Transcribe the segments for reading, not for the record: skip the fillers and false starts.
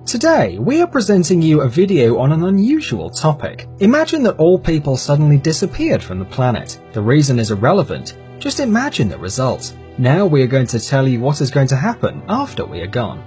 Today, we are presenting you a video on an unusual topic. Imagine that all people suddenly disappeared from the planet. The reason is irrelevant, just imagine the result. Now we are going to tell you what is going to happen after we are gone.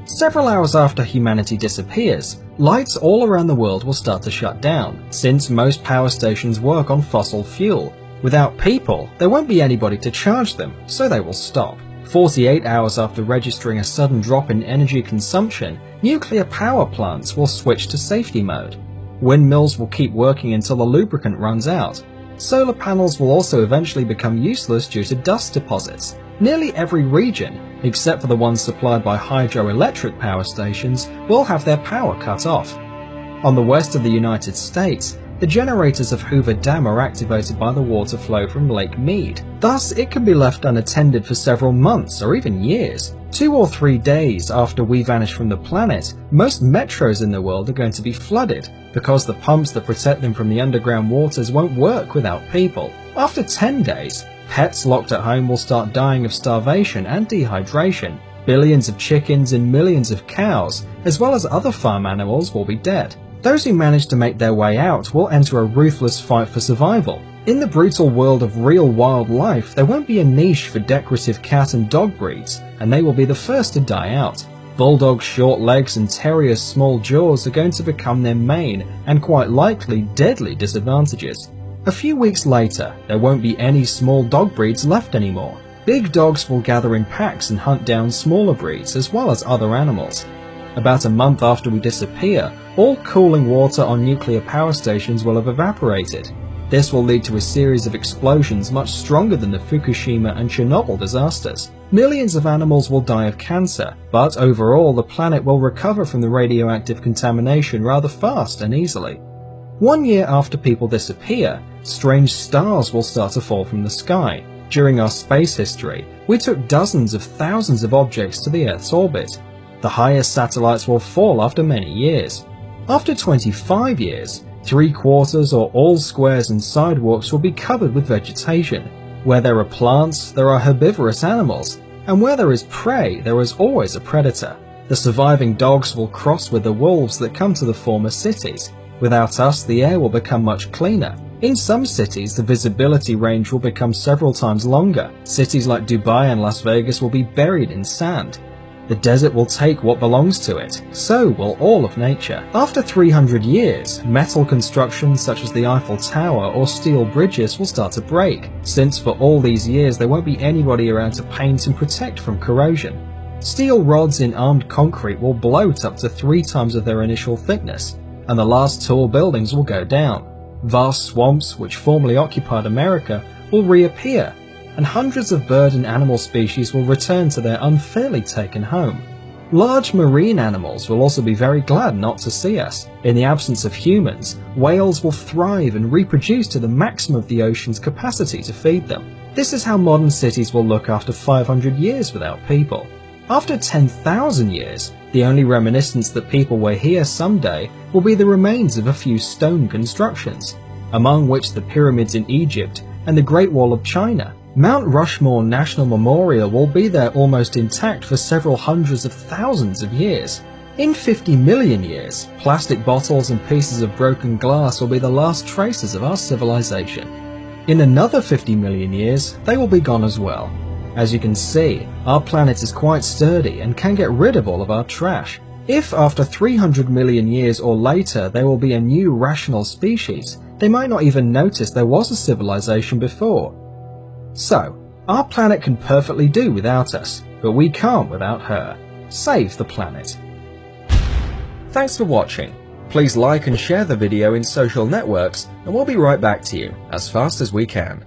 Several hours after humanity disappears, lights all around the world will start to shut down, since most power stations work on fossil fuel. Without people, there won't be anybody to charge them, so they will stop. 48 hours after registering a sudden drop in energy consumption, nuclear power plants will switch to safety mode. Windmills will keep working until the lubricant runs out. Solar panels will also eventually become useless due to dust deposits. Nearly every region, except for the ones supplied by hydroelectric power stations, will have their power cut off. On the west of the United States, the generators of Hoover Dam are activated by the water flow from Lake Mead. Thus, it can be left unattended for several months or even years. 2 or 3 days after we vanish from the planet, most metros in the world are going to be flooded because the pumps that protect them from the underground waters won't work without people. After 10 days, pets locked at home will start dying of starvation and dehydration. Billions of chickens and millions of cows, as well as other farm animals, will be dead. Those who manage to make their way out will enter a ruthless fight for survival. In the brutal world of real wildlife, there won't be a niche for decorative cat and dog breeds, and they will be the first to die out. Bulldogs' short legs and terriers' small jaws are going to become their main, and quite likely deadly, disadvantages. A few weeks later, there won't be any small dog breeds left anymore. Big dogs will gather in packs and hunt down smaller breeds as well as other animals. About a month after we disappear, all cooling water on nuclear power stations will have evaporated. This will lead to a series of explosions much stronger than the Fukushima and Chernobyl disasters. Millions of animals will die of cancer, but overall the planet will recover from the radioactive contamination rather fast and easily. 1 year after people disappear, strange stars will start to fall from the sky. During our space history, we took dozens of thousands of objects to the Earth's orbit. The highest satellites will fall after many years. After 25 years, 3/4 or all squares and sidewalks will be covered with vegetation. Where there are plants, there are herbivorous animals, and where there is prey, there is always a predator. The surviving dogs will cross with the wolves that come to the former cities. Without us, the air will become much cleaner. In some cities, the visibility range will become several times longer. Cities like Dubai and Las Vegas will be buried in sand. The desert will take what belongs to it, so will all of nature. After 300 years, metal constructions such as the Eiffel Tower or steel bridges will start to break, since for all these years there won't be anybody around to paint and protect from corrosion. Steel rods in armed concrete will bloat up to 3 times of their initial thickness, and the last tall buildings will go down. Vast swamps, which formerly occupied America, will reappear, and hundreds of bird and animal species will return to their unfairly taken home. Large marine animals will also be very glad not to see us. In the absence of humans, whales will thrive and reproduce to the maximum of the ocean's capacity to feed them. This is how modern cities will look after 500 years without people. After 10,000 years, the only reminiscence that people were here someday will be the remains of a few stone constructions, among which the pyramids in Egypt and the Great Wall of China. Mount Rushmore National Memorial will be there almost intact for several hundreds of thousands of years. In 50 million years, plastic bottles and pieces of broken glass will be the last traces of our civilization. In another 50 million years, they will be gone as well. As you can see, our planet is quite sturdy and can get rid of all of our trash. If after 300 million years or later there will be a new rational species, they might not even notice there was a civilization before. So, our planet can perfectly do without us, but we can't without her. Save the planet. Thanks for watching. Please like and share the video in social networks, and we'll be right back to you as fast as we can.